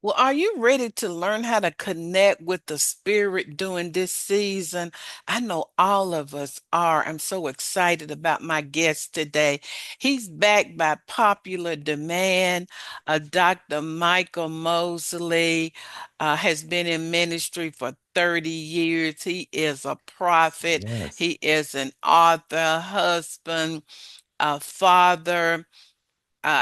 Well, are you ready to learn how to connect with the spirit during this season? I know all of us are. I'm so excited about my guest today. He's backed by popular demand. Dr. Michael Mosley has been in ministry for 30 years. He is a prophet, Yes. he is an author, husband, a father.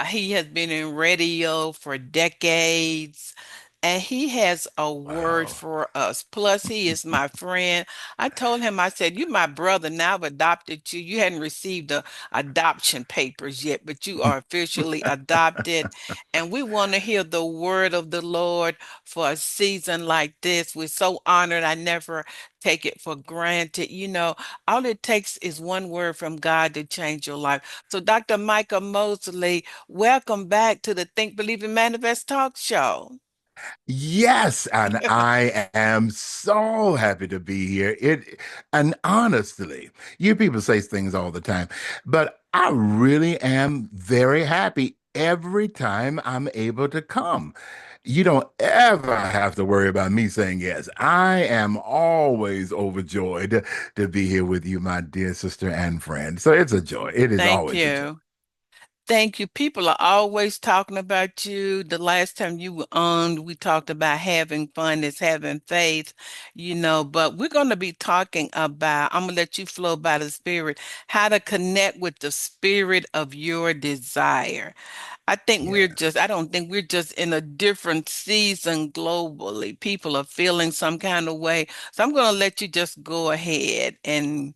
He has been in radio for decades, and he has a word Wow. for us. Plus, he is my friend. I told him, I said, "You my brother. Now I've adopted you. You hadn't received the adoption papers yet, but you are officially adopted. And we want to hear the word of the Lord for a season like this. We're so honored. I never take it for granted. All it takes is one word from God to change your life. So, Dr. Michael Mosley, welcome back to the Think, Believe, and Manifest talk show. Yes, and I am so happy to be here. And honestly, you people say things all the time, but I really am very happy every time I'm able to come. You don't ever have to worry about me saying yes. I am always overjoyed to be here with you, my dear sister and friend. So it's a joy. It is Thank always a joy. you. Thank you. People are always talking about you. The last time you were on, we talked about having fun is having faith, but we're going to be talking about, I'm going to let you flow by the Spirit, how to connect with the spirit of your desire. Yeah. I don't think we're just in a different season globally. People are feeling some kind of way. So I'm going to let you just go ahead and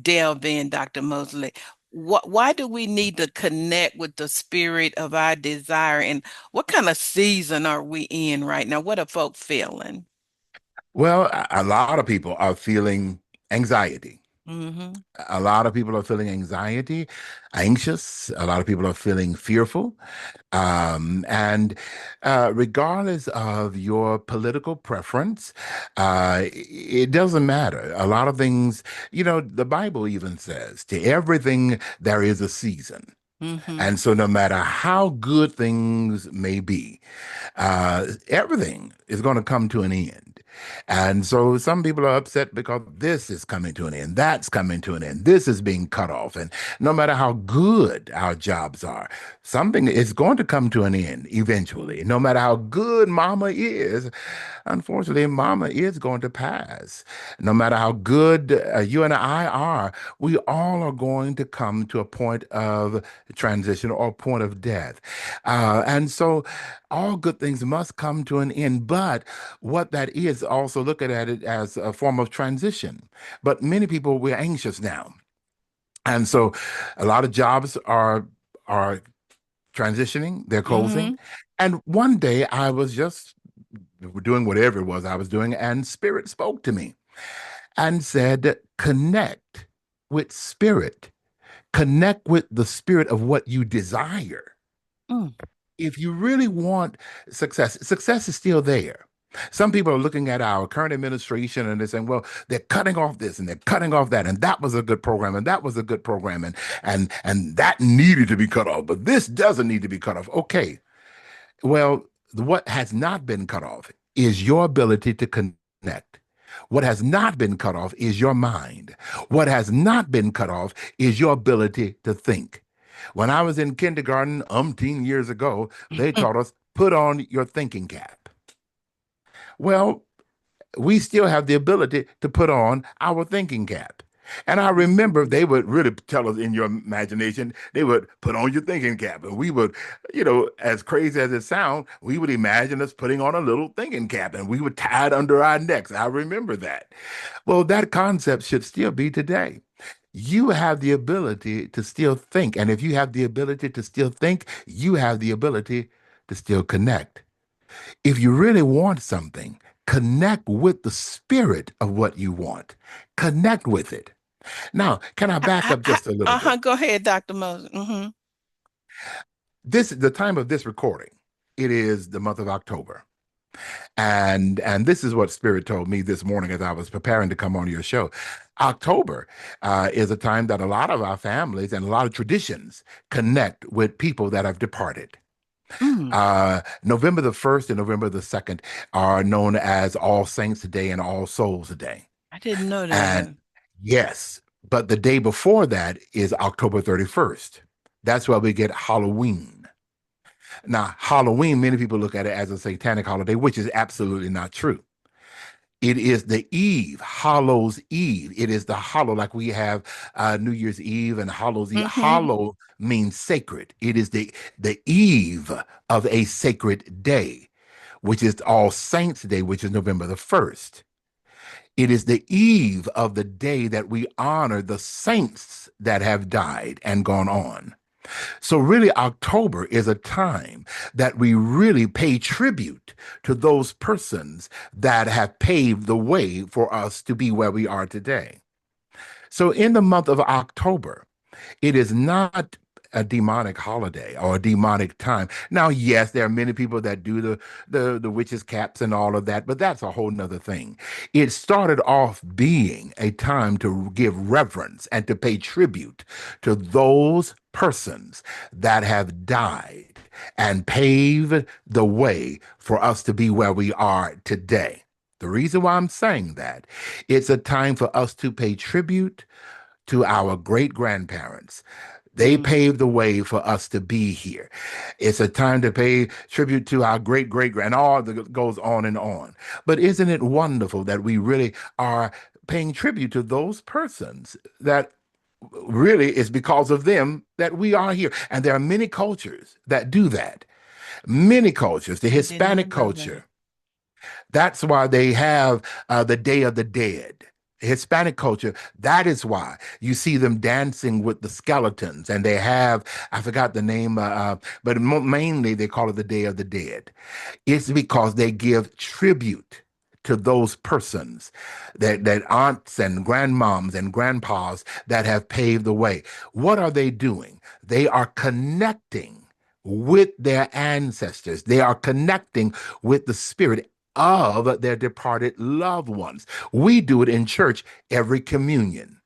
delve in, Dr. Mosley. Why do we need to connect with the spirit of our desire? And what kind of season are we in right now? What are folk feeling? Well, a lot of people are feeling anxiety. Hmm. A lot of people are feeling anxiety, anxious. A lot of people are feeling fearful. And regardless of your political preference, it doesn't matter. A lot of things, the Bible even says to everything there is a season. Hmm. And so, no matter how good things may be, everything is going to come to an end. And so some people are upset because this is coming to an end, that's coming to an end, this is being cut off. And no matter how good our jobs are, something is going to come to an end eventually. No matter how good mama is, unfortunately, mama is going to pass. No matter how good you and I are, we all are going to come to a point of transition or a point of death. And so all good things must come to an end. But what that is, also look at it as a form of transition. But many people, we're anxious now. And so a lot of jobs are transitioning, they're closing. Hmm. And one day I was just doing whatever it was I was doing, and Spirit spoke to me and said, connect with Spirit, connect with the spirit of what you desire. Mm. If you really want success, success is still there. Some people are looking at our current administration and they're saying, well, they're cutting off this and they're cutting off that, and that was a good program, and that was a good program, and that needed to be cut off, but this doesn't need to be cut off. Okay. Well, what has not been cut off is your ability to connect. What has not been cut off is your mind. What has not been cut off is your ability to think. When I was in kindergarten umpteen years ago, they taught us put on your thinking cap. Well, we still have the ability to put on our thinking cap. And I remember they would really tell us in your imagination, they would put on your thinking cap. And we would, as crazy as it sounds, we would imagine us putting on a little thinking cap and we would tie it under our necks. I remember that. Well, that concept should still be today. You have the ability to still think. And if you have the ability to still think, you have the ability to still connect. If you really want something, connect with the spirit of what you want. Connect with it. Now, can I back up just a little Uh-huh. bit? Go ahead, Dr. Moses. This is the time of this recording. It is the month of October. And this is what Spirit told me this morning as I was preparing to come on your show. October is a time that a lot of our families and a lot of traditions connect with people that have departed. Mm, November the 1st and November the 2nd are known as All Saints Day and All Souls Day. I didn't know And that. yes, but the day before that is October 31st. That's why we get Halloween. Now, Halloween, many people look at it as a satanic holiday, which is absolutely not true. It is the Eve, Hallows Eve. It is the hollow, like we have New Year's Eve and Hallows Eve. Mm-hmm. Hollow means sacred. It is the eve of a sacred day, which is All Saints Day, which is November the 1st. It is the eve of the day that we honor the saints that have died and gone on. So, really, October is a time that we really pay tribute to those persons that have paved the way for us to be where we are today. So, in the month of October, it is not a demonic holiday or a demonic time. Now, yes, there are many people that do the witches' caps and all of that, but that's a whole nother thing. It started off being a time to give reverence and to pay tribute to those persons that have died and paved the way for us to be where we are today. The reason why I'm saying that, it's a time for us to pay tribute to our great grandparents. They Mm, paved the way for us to be here. It's a time to pay tribute to our great great grand, all that goes on and on. But isn't it wonderful that we really are paying tribute to those persons that really is because of them that we are here? And there are many cultures that do that. Many cultures, the I did not Hispanic know that. culture, that's why they have the Day of the Dead. Hispanic culture, that is why you see them dancing with the skeletons, and they have, I forgot the name, but mainly they call it the Day of the Dead. It's because they give tribute to those persons, that aunts and grandmoms and grandpas that have paved the way. What are they doing? They are connecting with their ancestors. They are connecting with the spirit of their departed loved ones. We do it in church every communion.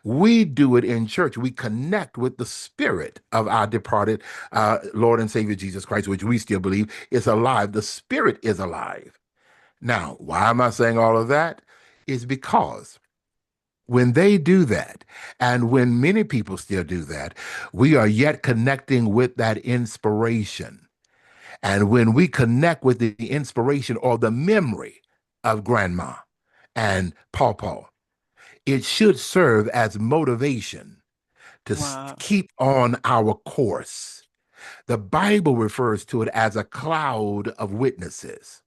We do it in church. We connect with the spirit of our departed Lord and Savior Jesus Christ, which we still believe is alive. The spirit is alive. Now, why am I saying all of that? Is because when they do that, and when many people still do that, we are yet connecting with that inspiration. And when we connect with the inspiration or the memory of grandma and pawpaw, it should serve as motivation to Wow. keep on our course. The Bible refers to it as a cloud of witnesses.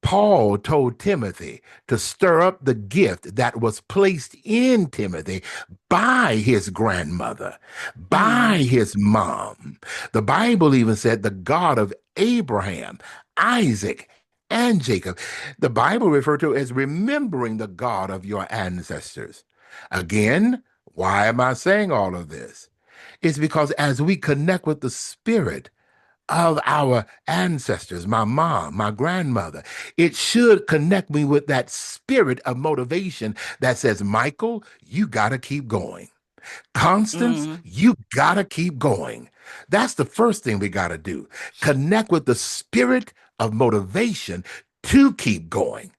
Paul told Timothy to stir up the gift that was placed in Timothy by his grandmother, by Mm, his mom. The Bible even said the God of Abraham, Isaac, and Jacob. The Bible referred to it as remembering the God of your ancestors. Again, why am I saying all of this? It's because as we connect with the Spirit of our ancestors, my mom, my grandmother, it should connect me with that spirit of motivation that says, Michael, you got to keep going. Constance, mm. you got to keep going. That's the first thing we got to do. Connect with the spirit of motivation to keep going,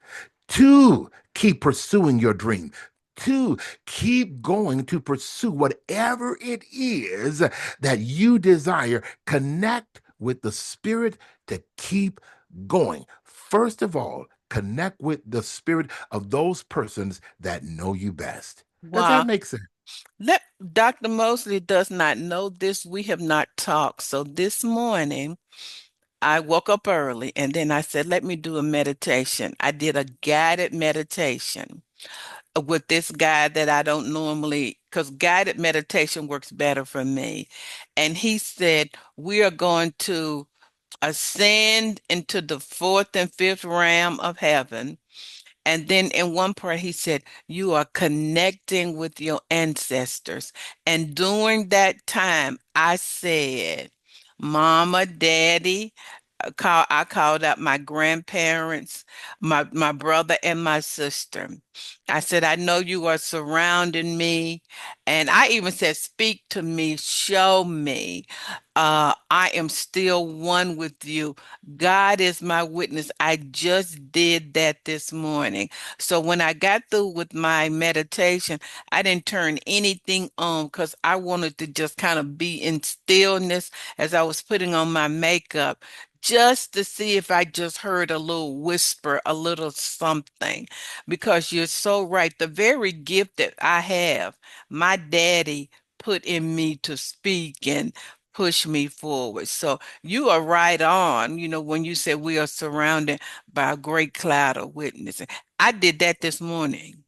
to keep pursuing your dream, to keep going to pursue whatever it is that you desire. Connect with the spirit to keep going. First of all, connect with the spirit of those persons that know you best. Does that Wow. make sense? Let Dr. Mosley does not know this. We have not talked. So this morning, I woke up early and then I said, let me do a meditation. I did a guided meditation with this guy that I don't normally, because guided meditation works better for me. And he said, we are going to ascend into the fourth and fifth realm of heaven. And then in one part, he said, you are connecting with your ancestors. And during that time, I said, Mama, Daddy, I called out my grandparents, my brother and my sister. I said, I know you are surrounding me. And I even said, speak to me, show me. I am still one with you. God is my witness. I just did that this morning. So when I got through with my meditation, I didn't turn anything on because I wanted to just kind of be in stillness as I was putting on my makeup, just to see if I just heard a little whisper, a little something. Because you're so right. The very gift that I have, my daddy put in me to speak and push me forward. So you are right on, when you said we are surrounded by a great cloud of witnesses. I did that this morning.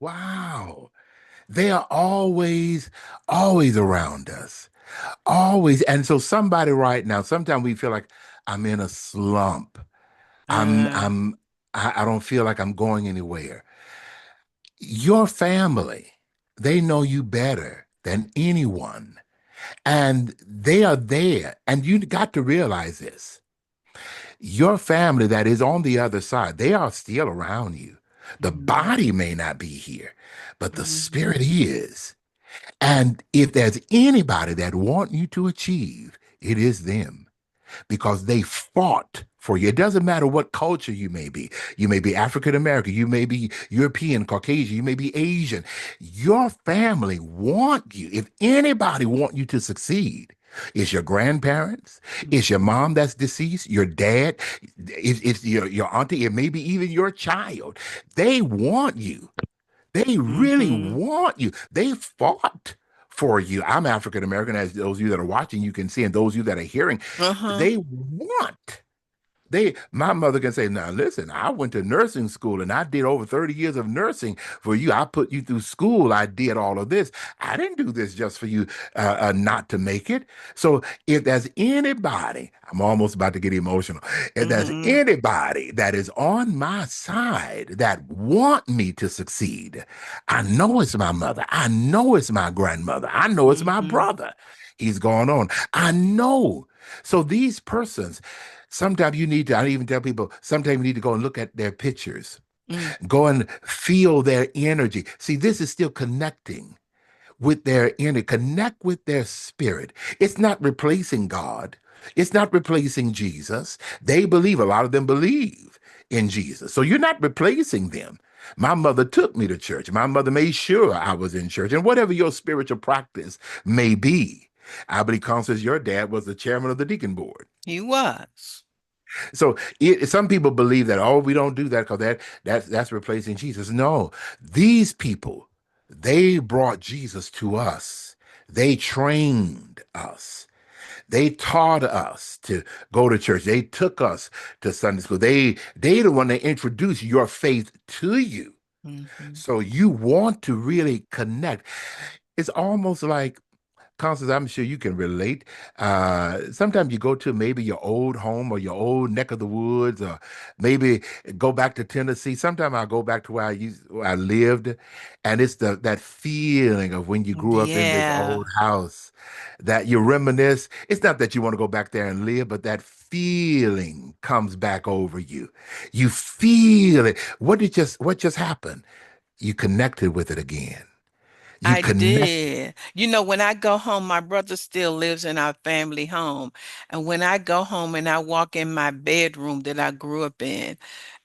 Wow. They are always around us. Always. And so somebody right now, sometimes we feel like I'm in a slump. I'm Uh, I'm I don't feel like I'm going anywhere. Your family, they know you better than anyone. And they are there. And you got to realize this. Your family that is on the other side, they are still around you. The mhm, body may not be here, but the spirit mhm, is. And if there's anybody that want you to achieve, it is them because they fought for you. It doesn't matter what culture you may be. You may be African American, you may be European, Caucasian, you may be Asian. Your family want you. If anybody want you to succeed, it's your grandparents, it's your mhm, mom that's deceased, your dad, it's your auntie, it may be even your child. They want you. They really mhm. want you. They fought for you. I'm African American, as those of you that are watching, you can see, and those of you that are hearing, Uh-huh. they want. My mother can say, now listen, I went to nursing school and I did over 30 years of nursing for you. I put you through school. I did all of this. I didn't do this just for you not to make it. So if there's anybody, I'm almost about to get emotional. If there's Mhm, anybody that is on my side that want me to succeed, I know it's my mother. I know it's my grandmother. I know it's my mhm, brother. He's gone on. I know. So these persons, sometimes you need to, I even tell people, sometimes you need to go and look at their pictures, mm, go and feel their energy. See, this is still connecting with their energy, connect with their spirit. It's not replacing God, it's not replacing Jesus. They believe, a lot of them believe in Jesus. So you're not replacing them. My mother took me to church. My mother made sure I was in church. And whatever your spiritual practice may be, I believe, Constance, your dad was the chairman of the deacon board. he was. So some people believe that, oh, we don't do that because that's replacing Jesus. No, these people, they brought Jesus to us. They trained us. They taught us to go to church. They took us to Sunday school. They the one that introduced your faith to you. Mhm. So you want to really connect. It's almost like, Constance, I'm sure you can relate. Sometimes you go to maybe your old home or your old neck of the woods, or maybe go back to Tennessee. Sometimes I go back to where I lived, and it's that feeling of when you grew up in this old Yeah, house that you reminisce. It's not that you want to go back there and live, but that feeling comes back over you. You feel it. What just happened? You connected with it again. You I connect. did. When I go home, my brother still lives in our family home. And when I go home and I walk in my bedroom that I grew up in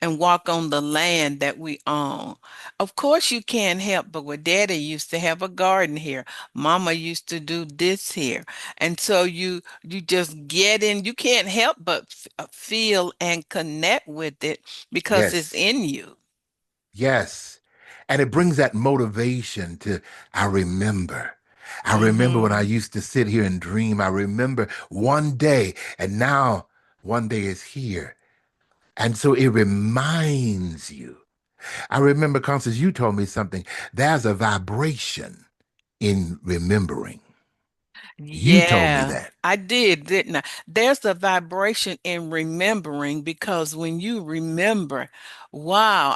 and walk on the land that we own, of course you can't help but what Daddy used to have a garden here. Mama used to do this here. And so you just get in, you can't help but feel and connect with it because it's Yes. in you. Yes. And it brings that motivation to, I remember. I remember when I Mm-hmm. used to sit here and dream. I remember one day, and now one day is here. And so it reminds you. I remember, Constance, you told me something. There's a vibration in remembering. You told me Yeah, that. I did, didn't I? There's a vibration in remembering because when you remember, wow,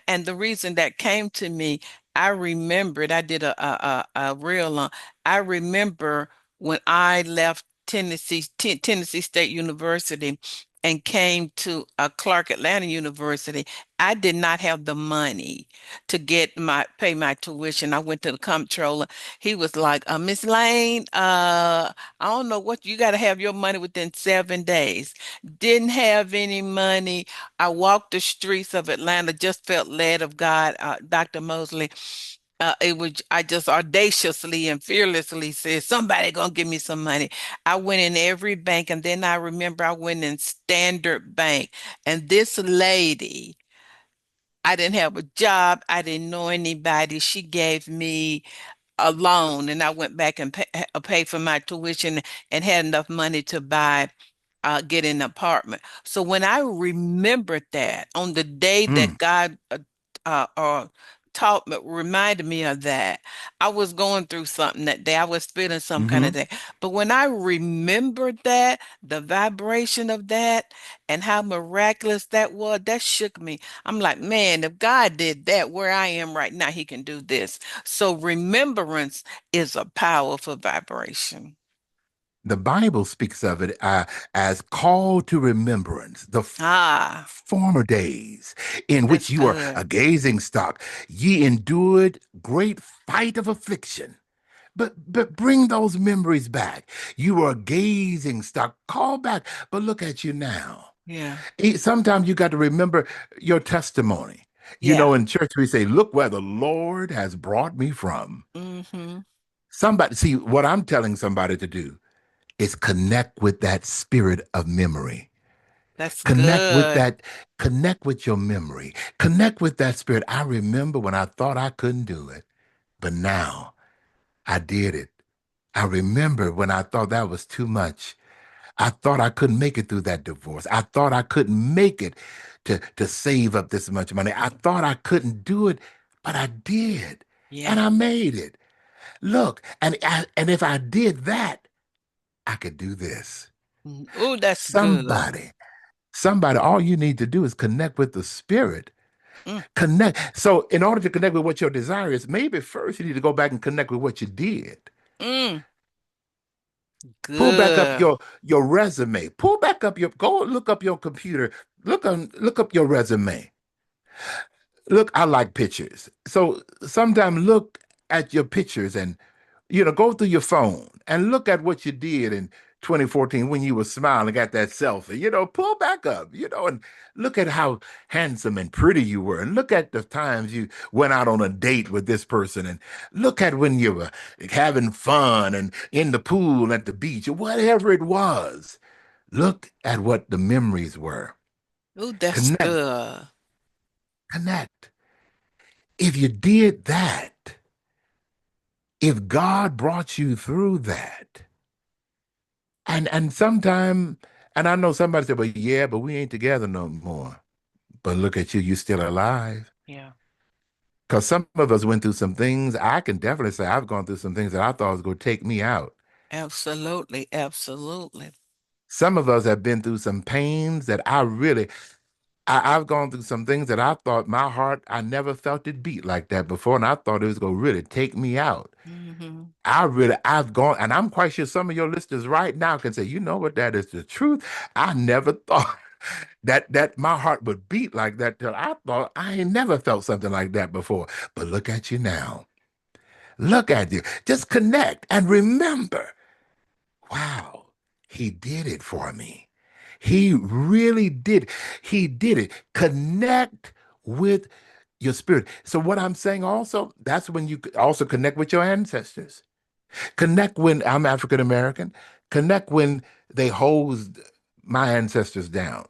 and the reason that came to me, I remembered, I did a reel on, I remember when I left Tennessee State University and came to Clark Atlanta University, I did not have the money to pay my tuition. I went to the comptroller. He was like, Miss Lane, I don't know what you got to have your money within 7 days. Didn't have any money. I walked the streets of Atlanta, just felt led of God, Dr. Mosley. I just audaciously and fearlessly said, somebody gonna give me some money. I went in every bank, and then I remember I went in Standard Bank, and this lady, I didn't have a job, I didn't know anybody. She gave me a loan, and I went back and paid for my tuition and had enough money to get an apartment. So when I remembered that on the day that Mm, God uh, uh, taught me, reminded me of that, I was going through something that day. I was feeling some kind of hmm. day. But when I remembered that, the vibration of that, and how miraculous that was, that shook me. I'm like, man, if God did that where I am right now, he can do this. So remembrance is a powerful vibration. The Bible speaks of it as call to remembrance, the Ah, former days in which that's you were good. a gazing stock. Ye endured great fight of affliction. But bring those memories back. You were a gazing stock. Call back, but look at you now. Yeah. Sometimes you got to remember your testimony. You Yeah. know, in church we say, "Look where the Lord has brought me from." Mm-hmm. Somebody, see what I'm telling somebody to do is connect with that spirit of memory. That's Connect with good. that, connect with your memory. Connect with that spirit. I remember when I thought I couldn't do it, but now I did it. I remember when I thought that was too much. I thought I couldn't make it through that divorce. I thought I couldn't make it to save up this much money. I thought I couldn't do it, but I did. And Yeah. I made it. Look, and if I did that, I could do this. Oh, that's good. Somebody, somebody, all you need to do is connect with the spirit. Mm, Connect. So in order to connect with what your desire is, maybe first you need to go back and connect with what you did. mm, Pull back up good. your resume. Pull back up your go look up your computer. Look up your resume. Look, I like pictures. So sometimes look at your pictures and go through your phone and look at what you did in 2014 when you were smiling at that selfie. Pull back up, and look at how handsome and pretty you were. And look at the times you went out on a date with this person. And look at when you were having fun and in the pool at the beach or whatever it was. Look at what the memories were. Oh, that's Connect, good. connect. If you did that, if God brought you through that, and sometime, and I know somebody said, "Well, yeah, but we ain't together no more." But look at you, you still alive. Yeah. Because some of us went through some things. I can definitely say I've gone through some things that I thought was going to take me out. Absolutely. Absolutely. Some of us have been through some pains that I've gone through some things that I thought my heart, I never felt it beat like that before. And I thought it was going to really take me out. Mm-hmm. I've gone, and I'm quite sure some of your listeners right now can say, you know what, that is the truth. I never thought that my heart would beat like that till I thought I ain't never felt something like that before. But look at you now. Look at you. Just connect and remember, wow, he did it for me. He really did. He did it. Connect with your spirit. So what I'm saying also, that's when you also connect with your ancestors. Connect when I'm African American. Connect when they hosed my ancestors down.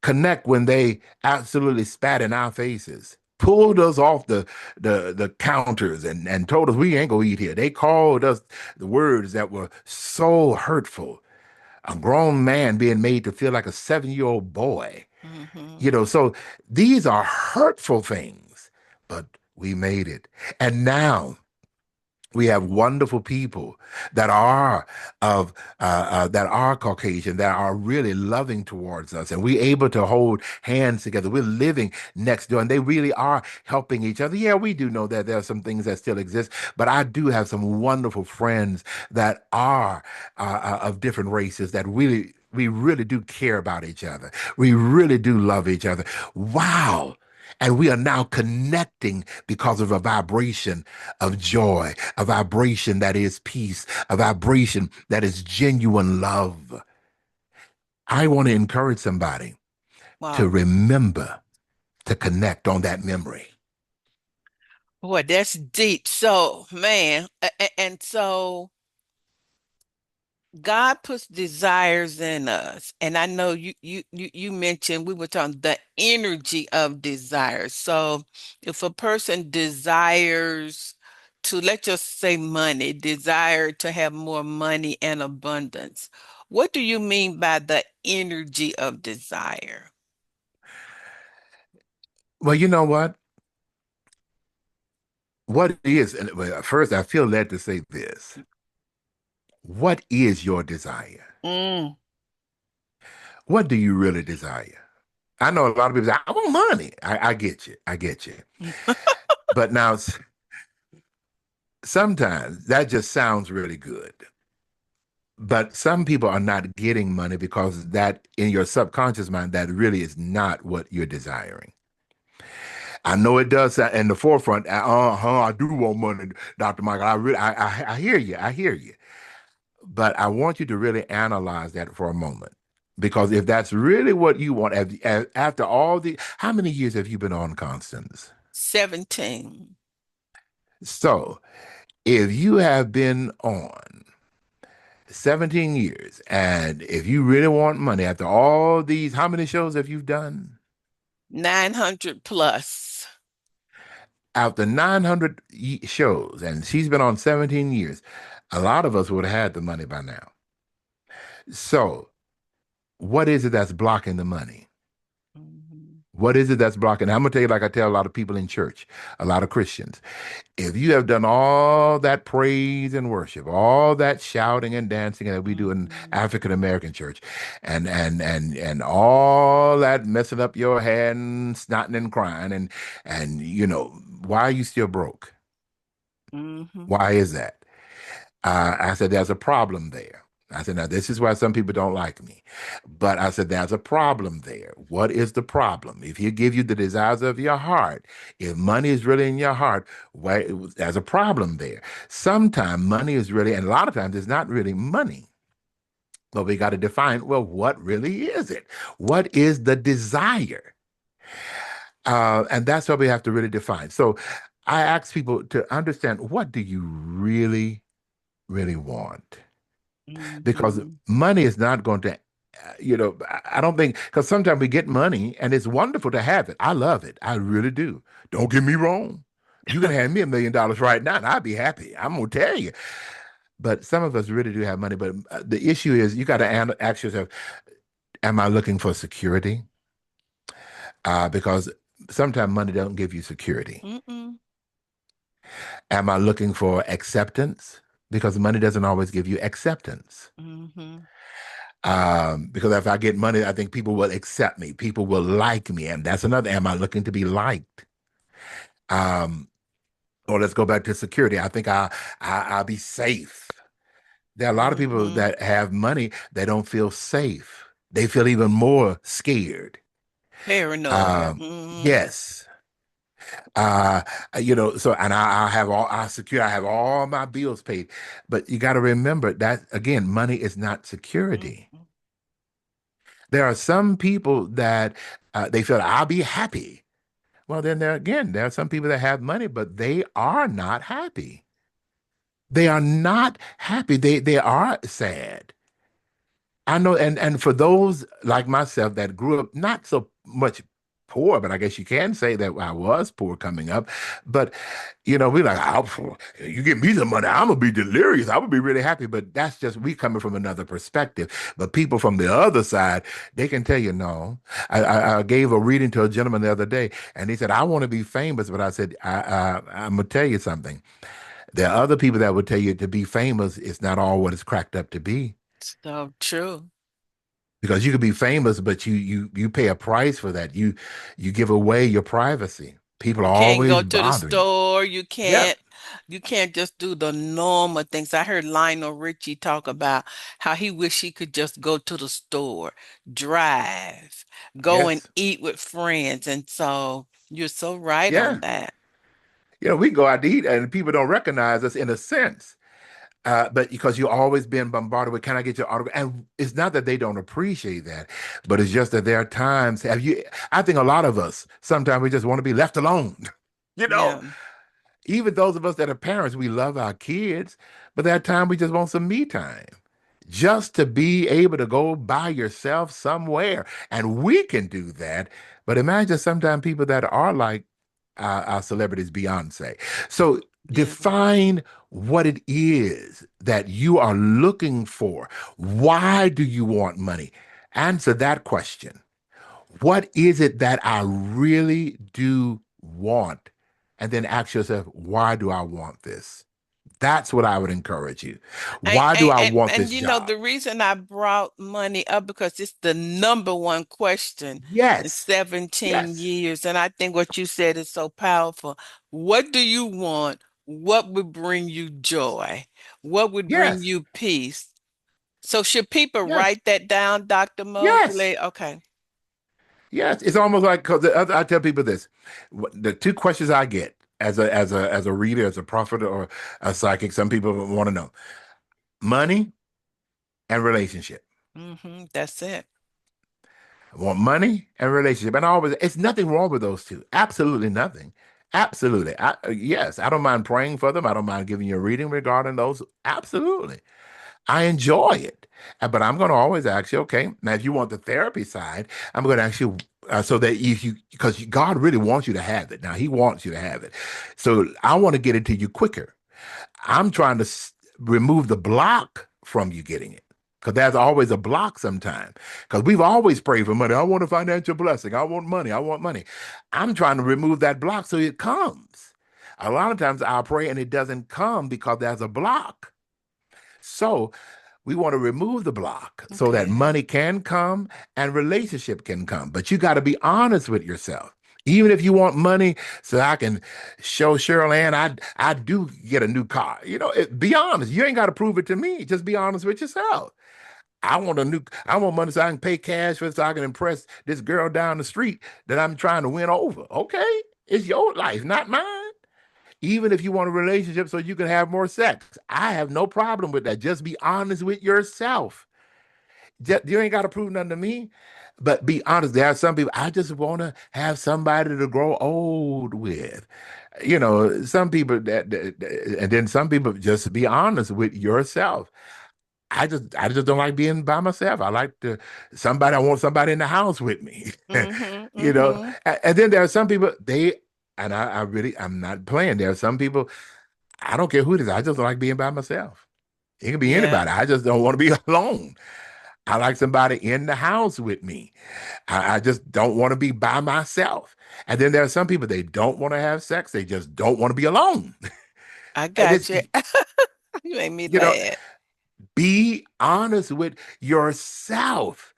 Connect when they absolutely spat in our faces, pulled us off the counters and told us we ain't gonna eat here. They called us the words that were so hurtful. A grown man being made to feel like a 7-year-old boy. Mm-hmm. So these are hurtful things, but we made it. And now We have wonderful people that are Caucasian, that are really loving towards us, and we're able to hold hands together. We're living next door, and they really are helping each other. Yeah, we do know that there are some things that still exist, but I do have some wonderful friends that are of different races that really we really do care about each other. We really do love each other. Wow. And we are now connecting because of a vibration of joy, a vibration that is peace, a vibration that is genuine love. I want to encourage somebody to Wow. remember to connect on that memory. Boy, that's deep. So, man, and so God puts desires in us. And I know you mentioned we were talking the energy of desire. So if a person desires to, let's just say money, desire to have more money and abundance, what do you mean by the energy of desire? Well, you know what? What is, and well, first, I feel led to say this. What is your desire? Mm. What do you really desire? I know a lot of people say, I want money. I get you. I get you. But now, sometimes that just sounds really good. But some people are not getting money because that in your subconscious mind, that really is not what you're desiring. I know it does in the forefront. I do want money, Dr. Michael. I hear you. I hear you. But I want you to really analyze that for a moment. Because if that's really what you want, after all how many years have you been on, Constance? 17. So if you have been on 17 years, and if you really want money after all these, how many shows have you done? 900 plus. After 900 shows, and she's been on 17 years, a lot of us would have had the money by now. So, what is it that's blocking the money? Mhm. What is it that's blocking? I'm gonna tell you, like I tell a lot of people in church, a lot of Christians. If you have done all that praise and worship, all that shouting and dancing that we do in Mhm. African American church, and all that messing up your head and snotting and crying, and why are you still broke? Mhm. Why is that? I said, there's a problem there. I said, now this is why some people don't like me. But I said, there's a problem there. What is the problem? If he give you the desires of your heart, if money is really in your heart, why, there's a problem there. Sometimes money is really, and a lot of times it's not really money. But we got to define, well, what really is it? What is the desire? And that's what we have to really define. So I ask people to understand, what do you really, really want? Because Mhm. money is not going to, I don't think, because sometimes we get money and it's wonderful to have it. I love it. I really do. Don't get me wrong. You can hand me $1 million right now and I'd be happy. I'm going to tell you. But some of us really do have money. But the issue is you got to ask yourself, am I looking for security? Because sometimes money don't give you security. Mm-mm. Am I looking for acceptance? Because money doesn't always give you acceptance. Mhm. Because if I get money, I think people will accept me. People will like me. And that's another. Am I looking to be liked? Um, or let's go back to security. I think I'll be safe. There are a lot of people Mhm. that have money, they don't feel safe. They feel even more scared. Paranoid. Um, Mhm. yes. So and I have all my bills paid. But you got to remember that again, money is not security. Mhm. There are some people that they feel I'll be happy. Well, then there are some people that have money, but they are not happy. They are not happy. They are sad. I know, and for those like myself that grew up not so much poor, but I guess you can say that I was poor coming up. But we like, you give me the money, I'm gonna be delirious. I would be really happy. But that's just we coming from another perspective. But people from the other side, they can tell you no. I gave a reading to a gentleman the other day, and he said, I want to be famous, but I said, I'm gonna tell you something. There are other people that would tell you to be famous is not all what it's cracked up to be. So true. Because you could be famous, but you pay a price for that. You give away your privacy. People You are can't always go to the bothering you. store. Yep. You can't just do the normal things. I heard Lionel Richie talk about how he wish he could just go to the store, drive, go and Yes. eat with friends. And so you're so right on Yeah. that. We go out to eat and people don't recognize us in a sense. But because you've always been bombarded with, can I get your autograph? And it's not that they don't appreciate that, but it's just that there are times, I think a lot of us, sometimes we just want to be left alone. You know, Yeah, Even those of us that are parents, we love our kids, but there are times we just want some me time. Just to be able to go by yourself somewhere. And we can do that. But imagine sometimes people that are like our celebrities, Beyonce. So yeah. define what it is that you are looking for. Why do you want money? Answer that question. What is it that I really do want? And then ask yourself, why do I want this? That's what I would encourage you. Why do I want And this you know, job? the reason I brought money up because it's the number one question in Yes. 17 Yes. years. And I think what you said is so powerful. What do you want? What would bring you joy? What would bring Yes. you peace? So should people Yes. write that down, Dr. Yes. Mosley? Okay. Yes. It's almost like because I tell people this: the two questions I get as a reader, as a prophet or a psychic, some people want to know money and relationship. That's it. I want money and relationship, and I always it's nothing wrong with those two. Absolutely nothing. Absolutely. Yes, I don't mind praying for them. I don't mind giving you a reading regarding those. Absolutely. I enjoy it. But I'm going to always ask you, okay, now if you want the therapy side, I'm going to ask you so that because God really wants you to have it. Now, He wants you to have it. So I want to get it to you quicker. I'm trying to remove the block from you getting it. Because there's always a block sometimes. Because we've always prayed for money. I want a financial blessing. I want money. I want money. I'm trying to remove that block so it comes. A lot of times I'll pray and it doesn't come because there's a block. So we want to remove the block so that Okay. money can come and relationship can come. But you got to be honest with yourself. Even if you want money, so I can show Cheryl Ann I do get a new car. Be honest. You ain't got to prove it to me. Just be honest with yourself. I want money so I can pay cash for it so I can impress this girl down the street that I'm trying to win over. Okay? It's your life, not mine. Even if you want a relationship so you can have more sex, I have no problem with that. Just be honest with yourself. You ain't got to prove nothing to me, but be honest. There are some people, I just want to have somebody to grow old with. Some people and then some people just be honest with yourself. I just don't like being by myself. I want somebody in the house with me. Mm-hmm. you know, Mm-hmm. and then there are some people, and I'm not playing. There are some people, I don't care who it is. I just like being by myself. It can be Yeah. anybody. I just don't want to be alone. I like somebody in the house with me. I just don't want to be by myself. And then there are some people, they don't want to have sex. They just don't want to be alone. I And got it's, you. You made me you know, laugh. be honest with yourself.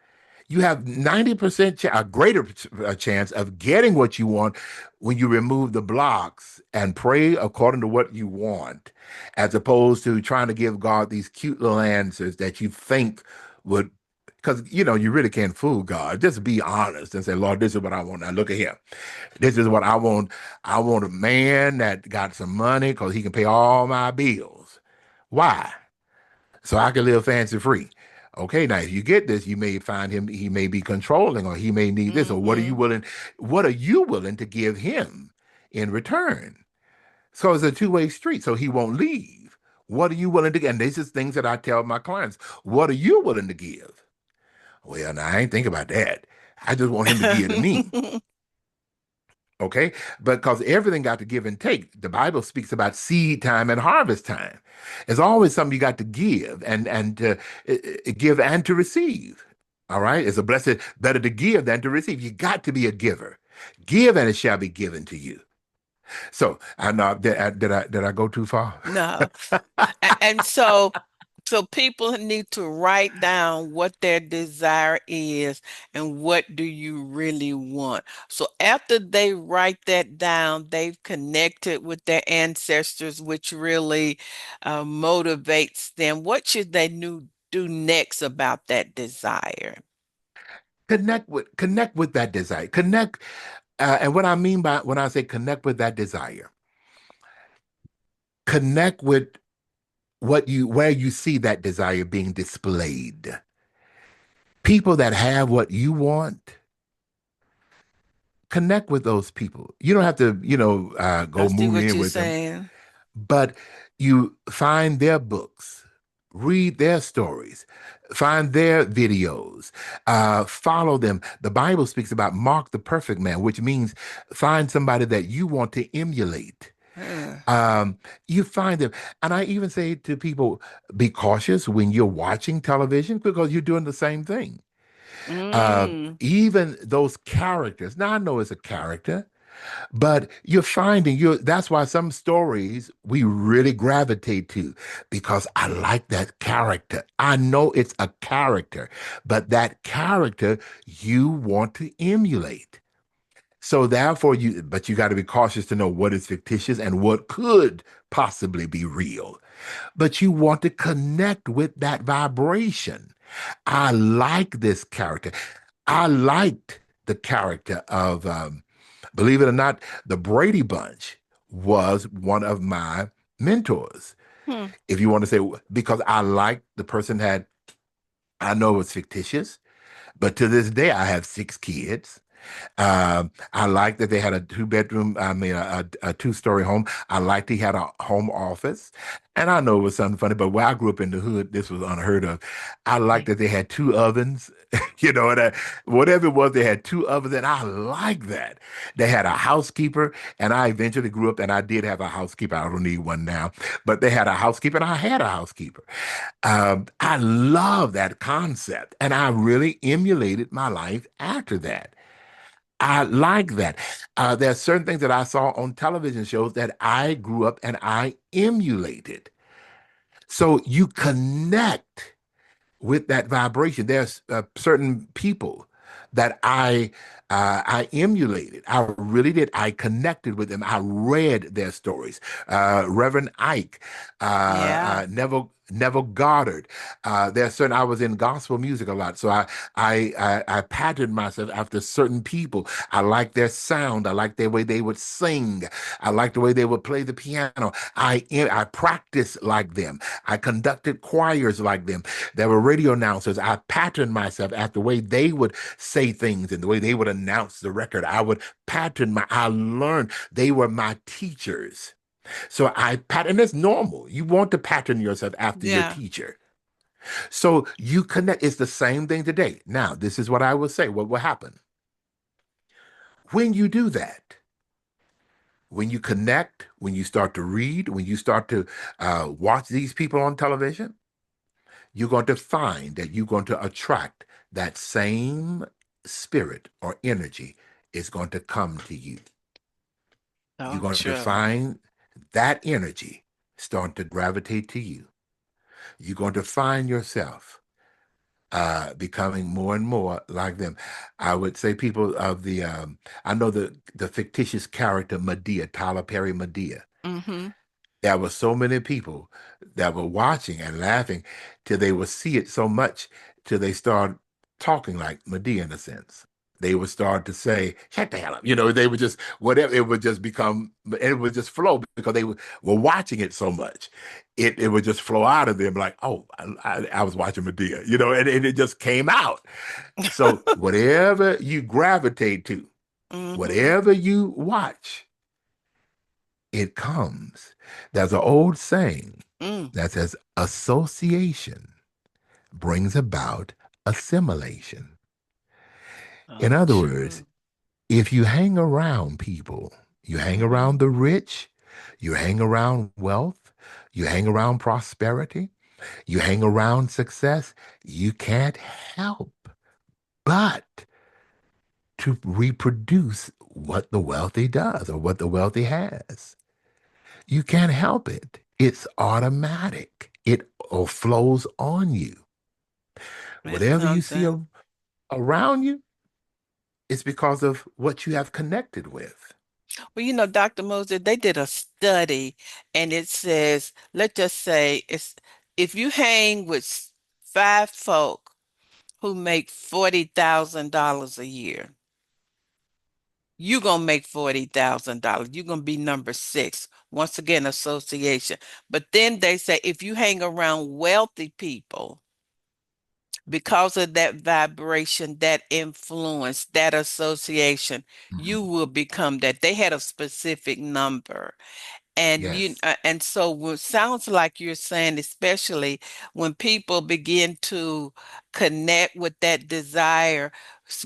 You have 90% a greater chance of getting what you want when you remove the blocks and pray according to what you want, as opposed to trying to give God these cute little answers that you think would, because you really can't fool God. Just be honest and say, Lord, this is what I want. Now look at here. This is what I want. I want a man that got some money because he can pay all my bills. Why? So I can live fancy free. Okay, now if you get this, you may find he may be controlling or he may need this, or Mm-hmm. what are you willing to give him in return? So it's a two-way street. So he won't leave. What are you willing to give? And this is things that I tell my clients. What are you willing to give? Well, now I ain't think about that. I just want him to give to me. Okay, because everything got to give and take. The Bible speaks about seed time and harvest time. It's always something you got to give and to give and to receive. All right, it's a blessed better to give than to receive. You got to be a giver. Give and it shall be given to you. So I know did I go too far? No. And so people need to write down what their desire is and what do you really want. So after they write that down, they've connected with their ancestors, which really motivates them. What should they do next about that desire? Connect with that desire. Connect, and what I mean by when I say connect with that desire, connect with where you see that desire being displayed. People that have what you want, connect with those people. You don't have to, I go see move what in you're with them, saying. but you find their books, read their stories, find their videos, follow them. The Bible speaks about mark the perfect man, which means find somebody that you want to emulate. Hmm. You find them. And I even say to people, be cautious when you're watching television because you're doing the same thing. Mm. Even those characters. Now I know it's a character, but you're finding that's why some stories we really gravitate to because I like that character. I know it's a character, but that character you want to emulate. So therefore but you got to be cautious to know what is fictitious and what could possibly be real. But you want to connect with that vibration. I like this character. I liked the character of, believe it or not, the Brady Bunch was one of my mentors. Hmm. If you want to say, because I liked the person I know it was fictitious, but to this day, I have 6 kids. I like that they had a two-bedroom, I mean, a two-story home. I liked he had a home office. And I know it was something funny, but where I grew up in the hood, this was unheard of. I liked that they had 2 ovens, and whatever it was, they had 2 ovens, and I like that. They had a housekeeper, and I eventually grew up, and I did have a housekeeper. I don't need one now, but they had a housekeeper, and I had a housekeeper. I love that concept, and I really emulated my life after that. I like that. There are certain things that I saw on television shows that I grew up and I emulated. So you connect with that vibration. There's certain people that I emulated. I really did. I connected with them. I read their stories. Reverend Ike, Yeah. Neville Goddard. There's certain. I was in gospel music a lot, so I patterned myself after certain people. I like their sound. I like the way they would sing. I like the way they would play the piano. I practiced like them. I conducted choirs like them. There were radio announcers. I patterned myself after the way they would say things and the way they would announce the record. I learned they were my teachers. So and it's normal. You want to pattern yourself after your Yeah. teacher. So you connect. It's the same thing today. Now, this is what I will say. What will happen when you do that? When you connect, when you start to read, when you start to watch these people on television, you're going to find that you're going to attract that same spirit or energy is going to come to you. You're So going to true. find that energy starting to gravitate to you. You're going to find yourself becoming more and more like them. I would say people of I know the fictitious character Medea, Tyler Perry Medea. Mm-hmm. There were so many people that were watching and laughing till they would see it so much till they start talking like Medea in a sense. They would start to say, shut the hell up. They would just, whatever, it would just become, it would just flow because were watching it so much. It would just flow out of them like, oh, I was watching Medea, and it just came out. So whatever you gravitate to, Mm-hmm. whatever you watch, it comes. There's an old saying Mm. that says association brings about assimilation. In Oh, other words, true. if you hang around people, you hang Mm-hmm. around the rich, you hang around wealth, you hang around prosperity, you hang around success, you can't help but to reproduce what the wealthy does or what the wealthy has. You can't help it. It's automatic. It flows on you. It's Whatever you see something. around you, it's because of what you have connected with. Well, Dr. Moses, they did a study and it says, let's just say it's if you hang with five folk who make $40,000 a year, you're gonna make $40,000. You're gonna be number six. Once again, association. But then they say if you hang around wealthy people, because of that vibration, that influence, that association, you Mhm. will become that. They had a specific number. And Yes. and so what sounds like you're saying, especially when people begin to connect with that desire,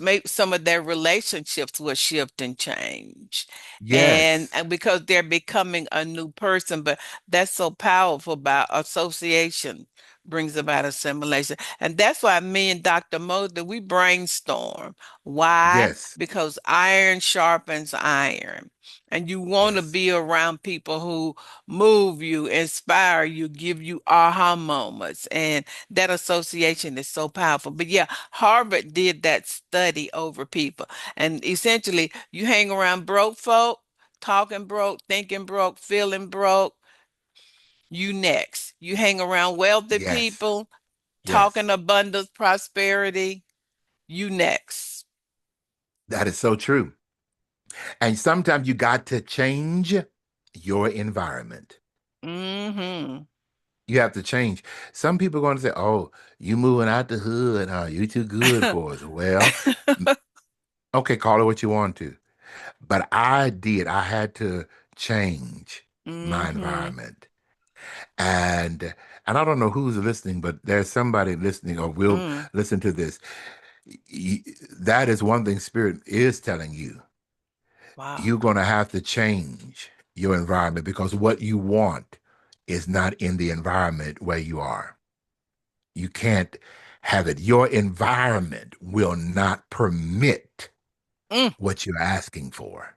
make some of their relationships will shift and change. Yes. And because they're becoming a new person, but that's so powerful about association brings about assimilation. And that's why me and Dr. Mosley, we brainstorm. Why? Yes. Because iron sharpens iron. And you want to Yes. be around people who move you, inspire you, give you aha moments. And that association is so powerful. But yeah, Harvard did that study over people. And essentially, you hang around broke folk, talking broke, thinking broke, feeling broke, you next. You hang around wealthy Yes. people, talking Yes. abundance, prosperity, you next. That is so true. And sometimes you got to change your environment. Mm-hmm. You have to change. Some people are going to say, "Oh, you moving out the hood, huh? You too good for us." Well, okay, call it what you want to. But I did. I had to change my Mm-hmm. environment. And I don't know who's listening, but there's somebody listening or will Mm. listen to this. That is one thing Spirit is telling you. Wow. You're going to have to change your environment because what you want is not in the environment where you are. You can't have it. Your environment will not permit Mm. what you're asking for.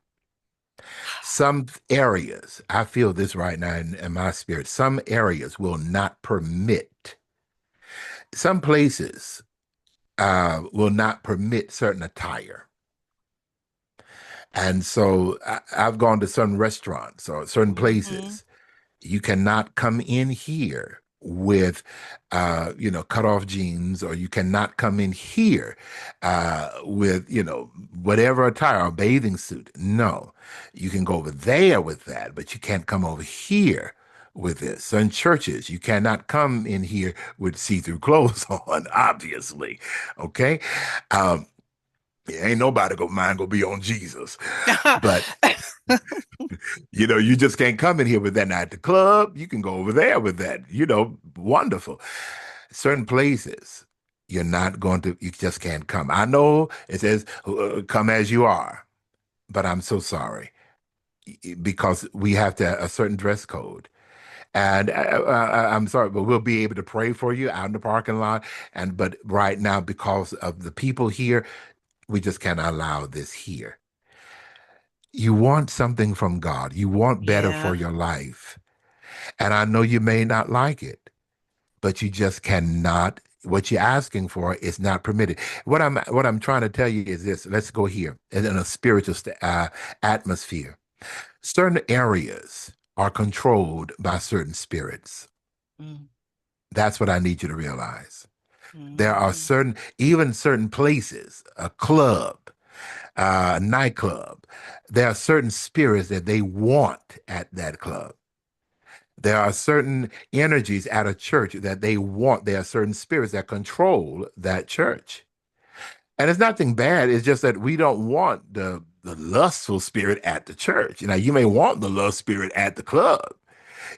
Some areas, I feel this right now in my spirit, some areas will not permit. Some places will not permit certain attire. And so I've gone to certain restaurants or certain Mm-hmm. places. You cannot come in here with, cut off jeans, or you cannot come in here with, whatever attire, a bathing suit. No, you can go over there with that, but you can't come over here with this. So in churches, you cannot come in here with see-through clothes on, obviously. Okay. Um, ain't nobody go mind go be on Jesus. But you just can't come in here with that. Now at the club, you can go over there with that. Wonderful. Certain places, you just can't come. I know it says, come as you are, but I'm so sorry because we have to a certain dress code. And I'm sorry, but we'll be able to pray for you out in the parking lot. But right now, because of the people here, we just cannot allow this here. You want something from God. You want better for Yeah. your life. And I know you may not like it, but you just cannot. What you're asking for is not permitted. What I'm trying to tell you is this. Let's go here in a spiritual atmosphere. Certain areas are controlled by certain spirits. Mm. That's what I need you to realize. There are Mm-hmm. even certain places, a club, a nightclub. There are certain spirits that they want at that club. There are certain energies at a church that they want. There are certain spirits that control that church. And it's nothing bad. It's just that we don't want the lustful spirit at the church. You may want the lust spirit at the club.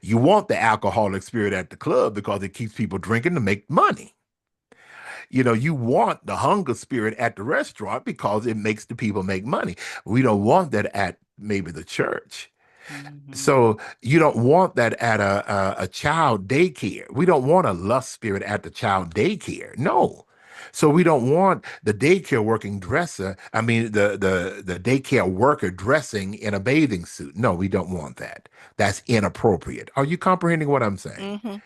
You want the alcoholic spirit at the club because it keeps people drinking to make money. You want the hunger spirit at the restaurant because it makes the people make money. We don't want that at maybe the church. Mm-hmm. So you don't want that at a child daycare. We don't want a lust spirit at the child daycare. No, So we don't want the daycare working dresser, I mean the daycare worker dressing in a bathing suit. No, we don't want that. That's inappropriate. Are you comprehending what I'm saying? Mm-hmm.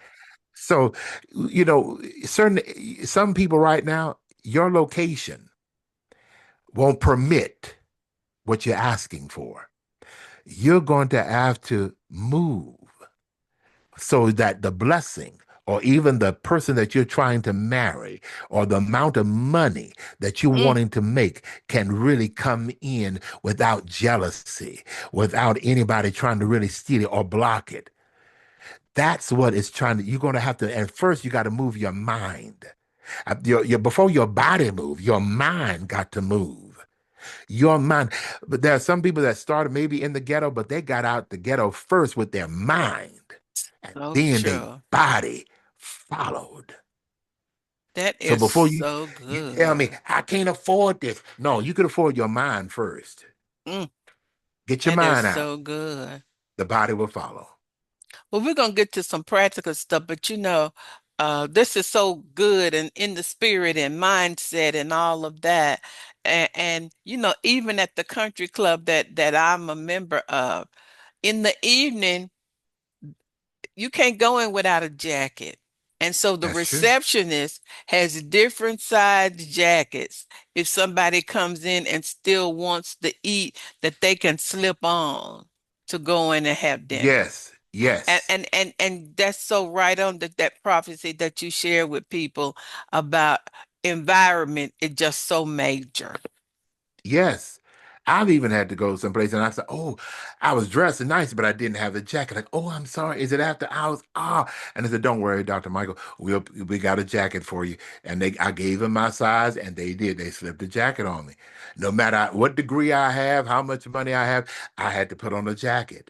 So, you know, some people right now, your location won't permit what you're asking for. You're going to have to move so that the blessing or even the person that you're trying to marry or the amount of money that you're Mm. wanting to make can really come in without jealousy, without anybody trying to really steal it or block it. That's what it's trying to, you're going to have to, and first you got to move your mind. Before your body move, your mind got to move. Your mind. But there are some people that started maybe in the ghetto, but they got out the ghetto first with their mind. And So then their true. body followed. That So is before so you tell me, good. I can't afford this. No, you can afford your mind first. Mm, Get your that is mind out. so good. The body will follow. Well, we're gonna get to some practical stuff, but this is so good and in the spirit and mindset and all of that. And even at the country club that I'm a member of, in the evening, you can't go in without a jacket. And so the That's true. receptionist has different size jackets. If somebody comes in and still wants to eat, that they can slip on to go in and have dinner. Yes, And yes. and and and that's so right on that prophecy that you share with people about environment is just so major. Yes. I've even had to go someplace and I said, "Oh, I was dressed nice, but I didn't have the jacket." Like, "Oh, I'm sorry. Is it after hours?" Ah, and I said, "Don't worry, Dr. Michael. We got a jacket for you." And I gave them my size, and they did. They slipped the jacket on me. No matter what degree I have, how much money I have, I had to put on a jacket.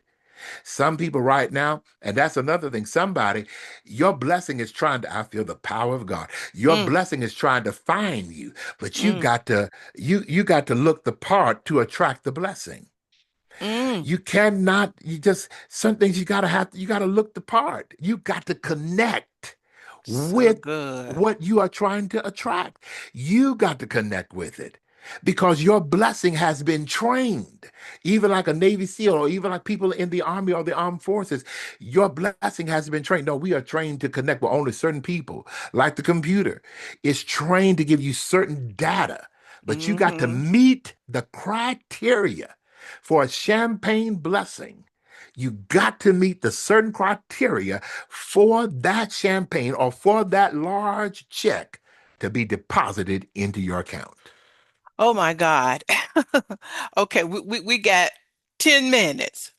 Some people right now, and that's another thing, somebody, your blessing is trying to, I feel the power of God. Your Mm, blessing is trying to find you, but mm, you got to look the part to attract the blessing. mm. You cannot, you just some things you gotta look the part. You got to connect So with good. what you are trying to attract. You got to connect with it because your blessing has been trained. Even like a Navy SEAL or even like people in the Army or the armed forces, your blessing has been trained. No, we are trained to connect with only certain people, like the computer. It's trained to give you certain data, but you got to Hmm. meet the criteria for a champagne blessing. You got to meet the certain criteria for that champagne or for that large check to be deposited into your account. Oh my God. Okay, we got 10 minutes.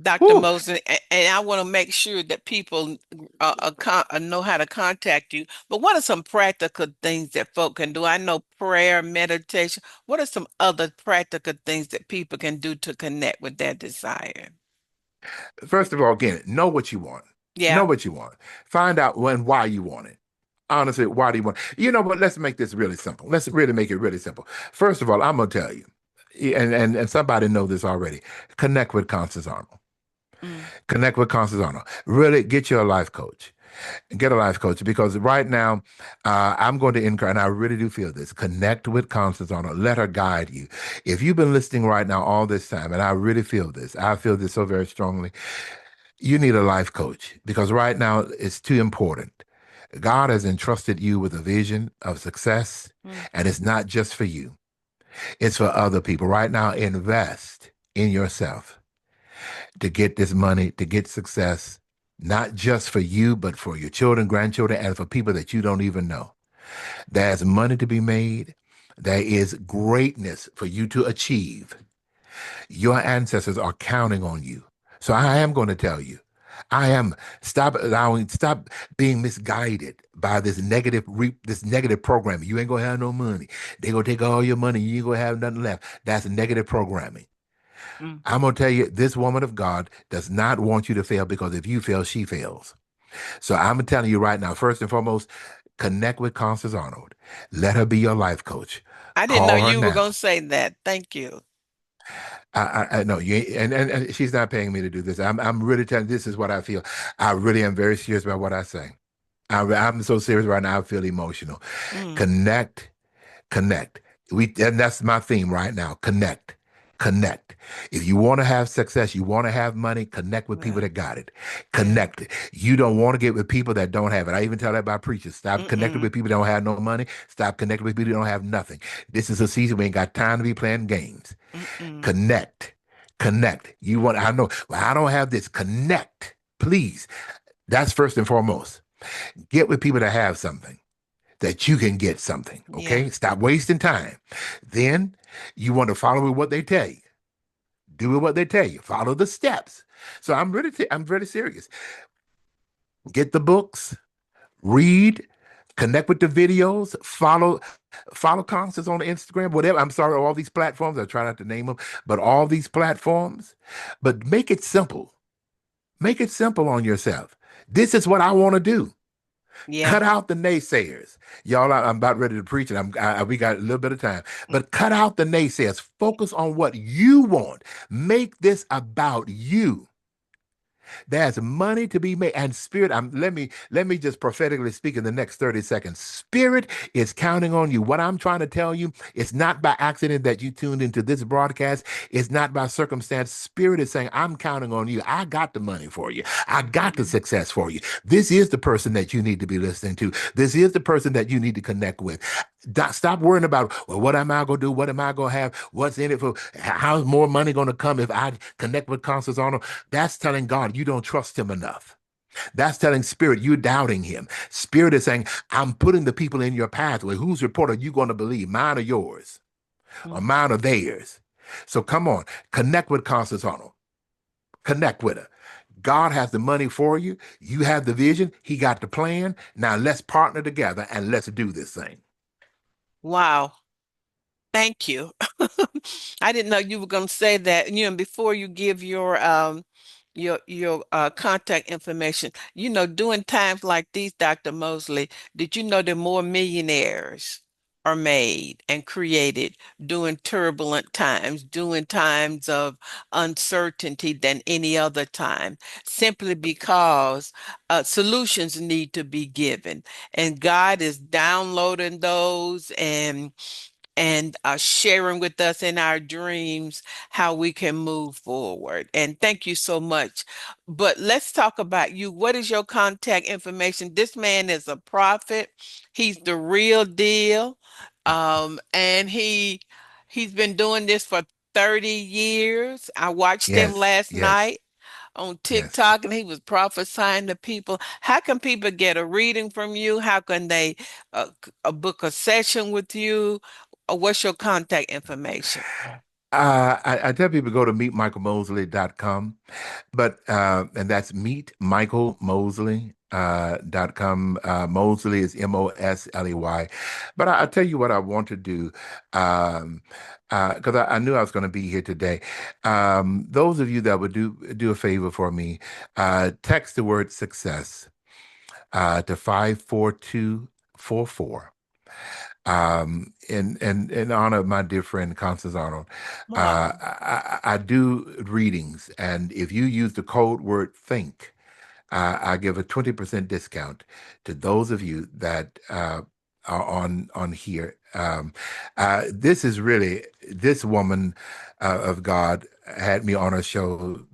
Dr. Whew. Mosley, and I want to make sure that people know how to contact you. But what are some practical things that folk can do? I know prayer, meditation. What are some other practical things that people can do to connect with their desire? First of all, again, know what you want. Know Yeah. what you want. Find out when, why you want it. Honestly, why do you want it? You know what? Let's make this really simple. Let's really make it really simple. First of all, I'm gonna tell you, and somebody know this already. Connect with Constance Arnold. Mm, Connect with Constance Arnold. Really get you a life coach. Get a life coach because right now I'm going to encourage, and I really do feel this. Connect with Constance Arnold. Let her guide you. If you've been listening right now all this time, and I really feel this, I feel this so very strongly. You need a life coach because right now it's too important. God has entrusted you with a vision of success, mm. and it's not just for you, it's for other people. Right now, invest in yourself to get this money, to get success, not just for you, but for your children, grandchildren, and for people that you don't even know. There's money to be made. There is greatness for you to achieve. Your ancestors are counting on you. So I am going to tell you, stop being misguided by this negative programming. You ain't gonna have no money. They gonna take all your money. You ain't gonna have nothing left. That's negative programming. Mm. I'm gonna tell you, this woman of God does not want you to fail because if you fail, she fails. So I'm telling you right now, first and foremost, connect with Constance Arnold. Let her be your life coach. I didn't know Call her you were now. going to say that. Thank you. I know you and she's not paying me to do this. I'm really telling you, this is what I feel. I really am very serious about what I say. I'm so serious right now. I feel emotional. Mm, Connect, connect. And that's my theme right now. Connect, connect. If you want to have success, you want to have money, connect with people yeah, that got it. yeah. Connect it. You don't want to get with people that don't have it. I even tell that about preachers. Stop connecting Mm-mm. with people that don't have no money. Stop connecting with people that don't have nothing. This is a season we ain't got time to be playing games. Mm-mm. Connect, connect. You want, I know, well, I don't have this. Connect, please. That's first and foremost. Get with people that have something that you can get something. Yeah. Okay. Stop wasting time. Then you want to follow what they tell you. Do what they tell you. Follow the steps. So I'm really serious. Get the books, read, connect with the videos, follow Constance on Instagram, whatever. I'm sorry, all these platforms. I try not to name them, but all these platforms. But make it simple. Make it simple on yourself. This is what I want to do. Yeah. Cut out the naysayers. Y'all, I'm about ready to preach it. We got a little bit of time, but cut out the naysayers. Focus on what you want. Make this about you. There's money to be made. And spirit, let me just prophetically speak in the next 30 seconds. Spirit is counting on you. What I'm trying to tell you, it's not by accident that you tuned into this broadcast. It's not by circumstance. Spirit is saying, I'm counting on you. I got the money for you. I got the Mm. success for you. This is the person that you need to be listening to. This is the person that you need to connect with. Stop worrying about, well, what am I going to do? What am I going to have? What's in it for? How's more money going to come if I connect with Constance Arnold? That's telling God you don't trust him enough. That's telling Spirit you're doubting him. Spirit is saying, I'm putting the people in your pathway. Whose report are you going to believe? Mine or yours? Or Mm. mine or theirs? So come on, connect with Constance Arnold. Connect with her. God has the money for you. You have the vision. He got the plan. Now let's partner together and let's do this thing. Wow. Thank you. I didn't know you were going to say that. Before you give your contact information, during times like these, Dr. Mosley, did you know that more millionaires are made and created during turbulent times, during times of uncertainty than any other time, simply because solutions need to be given, and God is downloading those and sharing with us in our dreams how we can move forward. And thank you so much. But let's talk about you. What is your contact information? This man is a prophet. He's the real deal. And he's been doing this for 30 years. I watched him Yes, last yes, night on yes. TikTok and he was prophesying to people. How can people get a reading from you? How can they book a session with you? Or what's your contact information? I tell people go to meetmichaelmosley.com, but and that's meetmichaelmosley.com. Mosley is Mosley. But I tell you what I want to do, because I knew I was going to be here today. Those of you that would do a favor for me, text the word success to 54244. In honor of my dear friend Constance Arnold, Wow. I do readings, and if you use the code word think, I give a 20% discount to those of you that are on here. This is really this woman of God had me on her show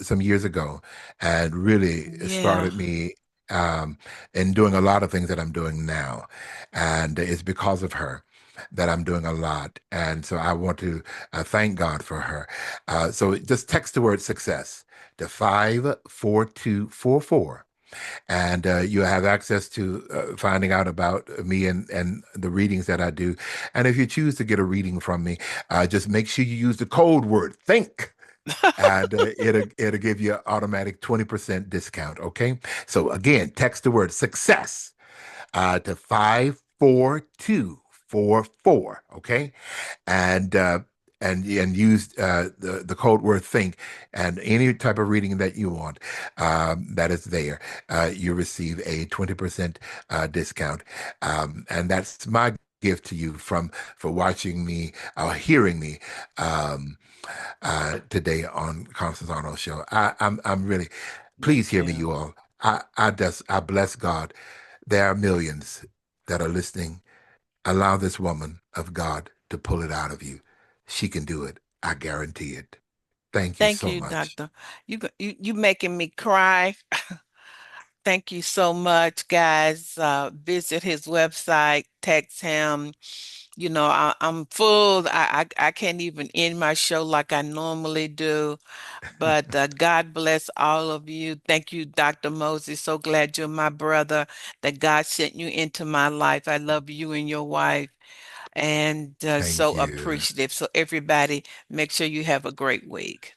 some years ago, and really Yeah. started me in doing a lot of things that I'm doing now, and it's because of her that I'm doing a lot. And so I want to thank God for her. So just text the word success to 54244, and you have access to finding out about me and the readings that I do. And if you choose to get a reading from me, just make sure you use the code word think, and it'll give you an automatic 20% discount. Okay. So again, text the word success to 54244. Okay. And and use the code word think, and any type of reading that you want, that is there, you receive a 20% discount, and that's my gift to you from for watching me or hearing me um, today on Constance Arnold show. I'm really, please Thank hear me, you you. all. I bless God. There are millions that are listening. Allow this woman of God to pull it out of you. She can do it. I guarantee it. Thank you Thank so you, much. Doctor. You making me cry. Thank you so much, guys. Visit his website, text him. You know, I'm full. I can't even end my show like I normally do. But God bless all of you. Thank you, Dr. Moses. So glad you're my brother, that God sent you into my life. I love you and your wife, and Thank so you. appreciative. So everybody, make sure you have a great week.